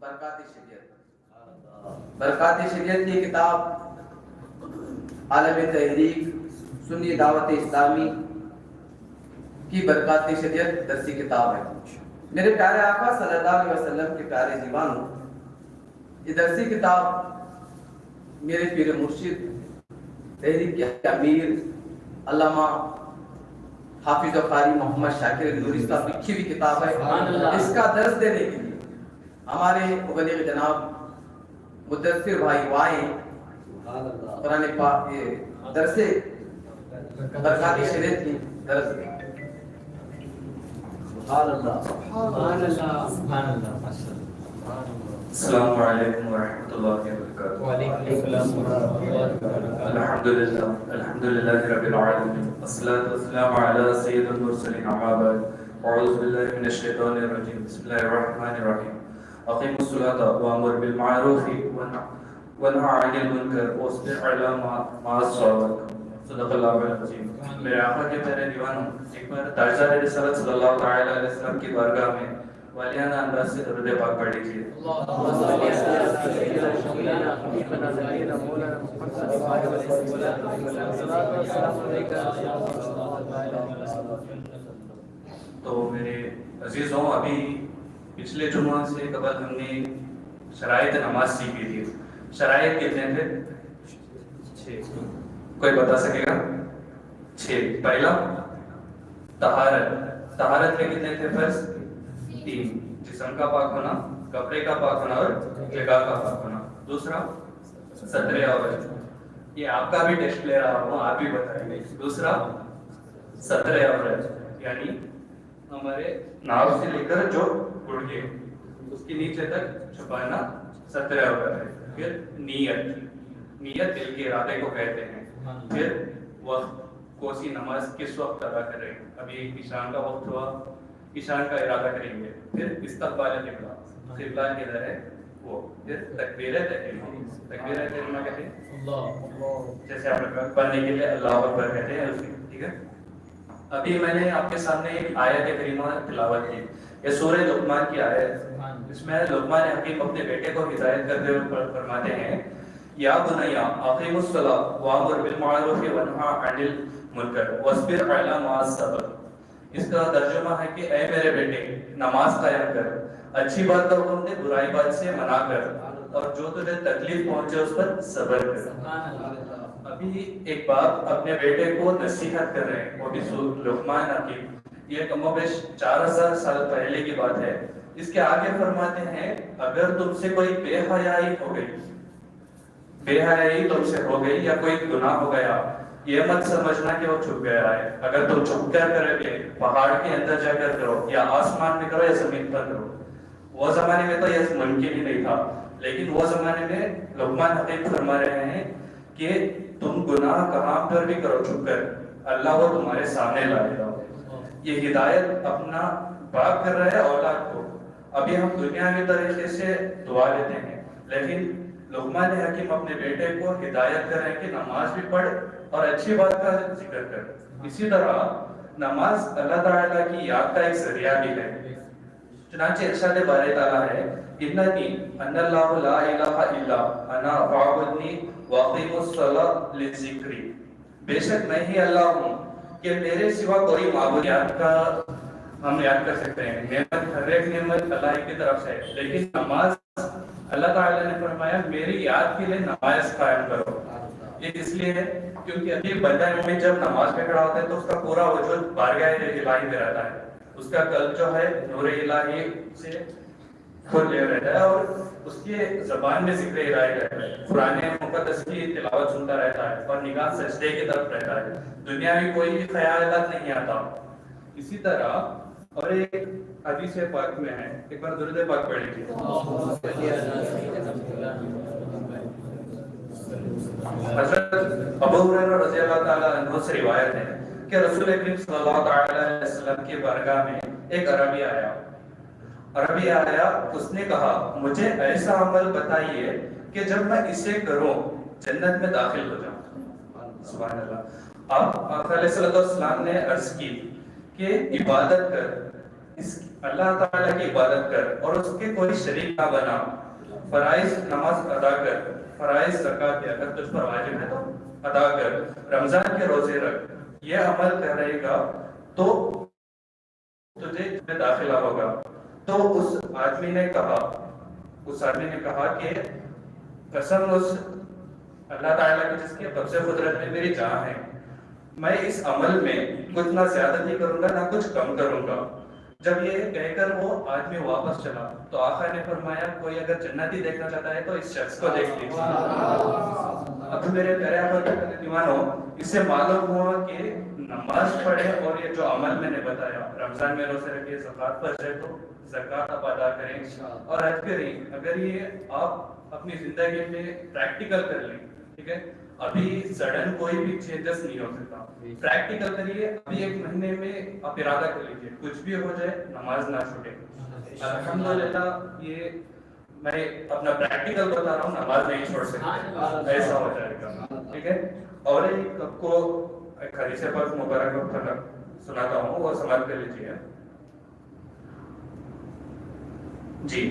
برکات شریعت. برکات شریعت کی کتاب عالم تحریک سنی دعوت اسلامی کی برکات شریعت درسی کتاب ہے. میرے پیارے آقا صلی اللہ علیہ وسلم کے پیارے دیوانوں، یہ درسی کتاب میرے پیر مرشد تحریک کے امیر علامہ حافظ و قاری محمد شاکر نوری صاحب لکھی ہوئی کتاب ہے. اس کا درس دینے کے لیے ہمارے مبلغ جناب مدثر بھائی وائیں قرآن پاک کے درس برکات شریعت کی درس دیں. السلام علیکم ورحمۃ اللہ وبرکاتہ. الحمد للہ رب العالمین والصلاة والسلام علی سید المرسلین. اما بعد اعوذ باللہ من الشیطان الرجیم. بسم اللہ الرحمن الرحیم. اقیم الصلاۃ وامر بالمعروف وانہی عن المنکر واصبر علی ما اصابک. صدق اللہ العظیم. میرے آقا کے پیارے دیوانوں، ایک بار تاجدار رسالت صلی اللہ تعالی علیہ وسلم کی بارگاہ میں والیانہ انداز سے درود پاک پڑھ لیجیے. تو میرے عزیزوں، ابھی پچھلے جمعہ سے قبل ہم نے شرائط نماز سیکھی تھی. شرائط کتنے تھے؟ 6. کوئی بتا سکے گا؟ 6. پہلا طہارت. طہارت کے کتنے تھے فرض؟ 3. جسم کا پاک ہونا، کپڑے کا پاک ہونا اور جگہ کا پاک ہونا. دوسرا ستر عورت. یہ آپ کا بھی ٹیسٹ لے رہا ہوں، آپ بھی بتائیں گے. دوسرا ستر عورت یعنی ہمارے ناف سے لے کر جو گھٹنے اس کے نیچے تک چھپانا ستر عورت ہے. پھر نیت. نیت دل کے ارادے کو کہتے ہیں. پھر وقت، کوسی نماز کس وقت ادا کر رہے ہیں. ابھی عشاء کا وقت ہوا، عشاء کا ارادہ کریں گے. پھر استقبال قبلہ، قبلہ کدھر ہے وہ. پھر تکبیر تحریمہ. تکبیر تحریمہ کہتے ہیں جیسے آپ پڑھنے کے لیے اللہ اکبر کہتے ہیں اسے. ٹھیک ہے. ابھی میں نے آپ کے سامنے ایک آیت کریمہ تلاوت کی. یہ سورہ لقمان کی آیت. اس میں لقمان حکیم اپنے بیٹے کو ہدایت کرتے ہوئے فرماتے ہیں یا بنیا اقیم الصلاۃ وامر بالمعروف وانہی عن المنکر واصبر علی ما اصابک. اس کا ترجمہ ہے کہ اے میرے بیٹے، نماز قائم کر، اچھی بات کا حکم دے، برائی بات سے منع کر، اور جو تجھے تکلیف پہنچے اس پر صبر کر. ابھی ایک باپ اپنے بیٹے کو نصیحت کر رہے ہیں، وہ بھی لقمان حکیم. یہ کم و بیش 4000 سال پہلے کی بات ہے. اس کے آگے فرماتے ہیں اگر تم سے کوئی بے حیائی ہو گئی، بے حیائی تم سے ہو گئی یا کوئی گناہ ہو گیا، یہ مت سمجھنا کہ وہ چھپ گیا ہے. اگر تم چھپ کر کرو گے، پہاڑ کے اندر جا کر کرو یا آسمان میں کرو یا زمین پر کرو. وہ زمانے میں تو یہ ممکن ہی نہیں تھا، لیکن وہ زمانے میں لقمان حکیم فرما رہے ہیں کہ تم گناہ کہاں پر بھی کرو چھپ کر، اللہ وہ تمہارے سامنے لائے گا. یہ ہدایت اپنا باپ کر رہا ہے اولاد کو. ابھی ہم دنیاوی طریقے سے دعا لیتے ہیں، لیکن لقمان حکیم اپنے بیٹے کو ہدایت کر رہے ہیں کہ نماز بھی پڑھ اور اچھی بات کا ذکر کر. اسی طرح نماز اللہ تعالیٰ کی یاد کا ایک ذریعہ بھی ہے. چنانچہ ارشاد باری تعالیٰ ہے اننی ان اللہ لا الہ الا انا فاعبدنی واقیم الصلاۃ لذکری. بے شک میں ہی اللہ ہوں کہ میرے سوا کوئی معبود. یاد کا ہم یاد کر سکتے ہیں، نعمت ہر ایک نعمت اللہ کی طرف سے، لیکن نماز اللہ تعالیٰ نے فرمایا میری یاد کے لیے نماز قائم کرو. یہ اس لیے ہے کیونکہ ابھی بندہ مومن جب نماز میں کھڑا ہوتا ہے تو اس کا پورا وجود بارگاہ الہی میں رہتا ہے. اس کا قلب جو ہے نور الہی سے کھل لے رہتا ہے اور اس کی زبان میں ذکر الہی رہتا ہے. قرآن مقدس کی تلاوت سنتا رہتا ہے اور نگاہ سجدے کی طرف رہتا ہے. دنیا میں کوئی بھی خیالات نہیں آتا. اسی طرح اور ایک حدیث پاک میں ہے، ایک بار درود پاک پڑھ لیجیے. حضرت ابو ہریرہ رضی اللہ تعالیٰ عنہ سے روایت ہے کہ رسول اکرم صلی اللہ علیہ وسلم کی بارگاہ میں ایک عربی آیا. اس نے کہا مجھے ایسا عمل بتائیے کہ جب میں اسے کروں جنت میں داخل ہو جاؤں. سبحان اللہ. آپ علیہ السلام نے عرض کی کہ عبادت کر اس اللہ تعالیٰ کی عبادت کر اور اس کے کوئی شریک نہ بنا، فرائض نماز ادا کر، فرائض زکات دیا، اگر تجھ پر واجب ہے تو ادا کر، رمضان کے روزے رکھ، یہ عمل کرے گا تو تجھے میں داخلہ ہوگا۔ تو اس آدمی نے کہا کہ قسم اس اللہ تعالیٰ کی جس کے قبض قدرت میں میری جان ہے، میں اس عمل میں کچھ نہ زیادہ نہیں کروں گا نہ کچھ کم کروں گا۔ جب یہ کہہ کر وہ آدمی واپس چلا تو آقا نے فرمایا کوئی اگر جنتی دیکھنا چاہتا ہے تو اس شخص کو دیکھ لیجیے۔ اب میرے پیارے آقا کے دیوانوں، اس سے معلوم ہوا کہ نماز پڑھے اور یہ جو عمل میں نے بتایا، رمضان میں روزے رکھے، زکات پر جائے تو زکات آپ ادا کریں اور حج کریں، اگر یہ آپ اپنی زندگی میں پریکٹیکل کر لیں، ٹھیک ہے، ابھی سڈن کوئی بھی چینجز نہیں ہو سکتا، پریکٹیکل کریے، ابھی ایک مہینے میں آپ ارادہ کر لیجیے کچھ بھی ہو جائے نماز نہ چھوٹے۔ الحمدللہ یہ میں اپنا پریکٹیکل بتا رہا ہوں، نماز نہیں چھوڑ سکتے، ایسا ہو جائے گا، ٹھیک ہے۔ اور ایک آپ کو ایک حدیث پاک مبارک سناتا ہوں، وہ سمجھ کر لیجیے۔ جی،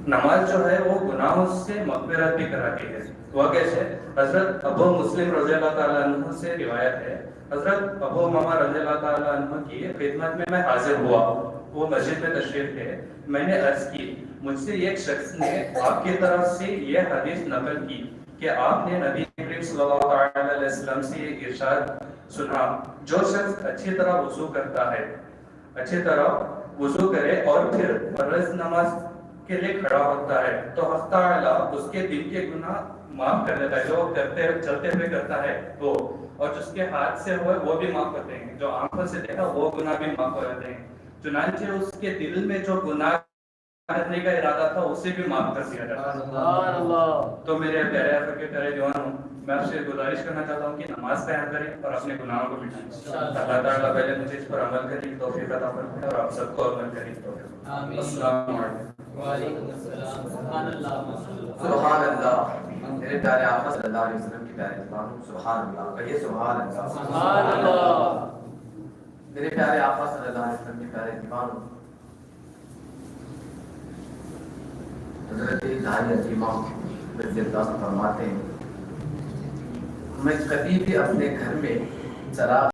نماز جو ہے وہ گناہوں سے مغفرت بھی کراتی ہے۔ وہ کیسے؟ حضرت ابو مسلم رضی اللہ تعالیٰ عنہ سے روایت ہے، حضرت ابو امامہ رضی اللہ تعالیٰ عنہ کی خدمت میں حاضر ہوا، وہ مسجد میں تشریف تھے، میں نے عرض کی مجھ سے ایک شخص نے آپ کی طرف سے یہ حدیث نقل کی کہ آپ نے نبی کریم صلی اللہ علیہ وسلم سے یہ ارشاد سنا، جو شخص اچھی طرح وضو کرتا ہے، اچھی طرح وضو کرے اور پھر فرض نماز کے لیے کھڑا ہوتا ہے تو حق تعالیٰ اس کے دل کے گناہ معاف کر دیتا ہے، جو چلتے ہوئے کرتا ہے وہ، اور جس کے ہاتھ سے ہوئے وہ بھی معاف کرتے ہیں، جو آنکھوں سے دیکھا وہ گناہ بھی معاف ہو جاتے ہیں، چنانچہ اس کے دل میں جو گناہ کرنے کا ارادہ تھا اسے بھی معاف کر دیا جاتا ہے۔ سبحان اللہ۔ تو میرے پیارے آقا کے پیارے دیوانوں، میں آپ سے گزارش کرنا چاہتا ہوں کہ نماز قائم کریں اور اپنے گناہوں کو مٹائیں۔ اللہ تعالیٰ پہلے مجھے اس پر عمل کرنے کی توفیق عطا فرمائے اور آپ سب کو عمل کرنے کی توفیق۔ السلام علیکم۔ وعلیکم السلام۔ سبحان اللہ۔ سبحان اللہ۔ میرے پیارے آقا صلی اللہ علیہ وسلم کی پیارے زبان، سبحان اللہ کہیے، سبحان اللہ۔ سبحان اللہ۔ میرے پیارے آقا صلی اللہ علیہ وسلم کی پیارے زبان، حضرت دائی عظیمہ رضی اللہ عنہ فرماتے ہیں، میں کبھی بھی اپنے گھر میں چراغ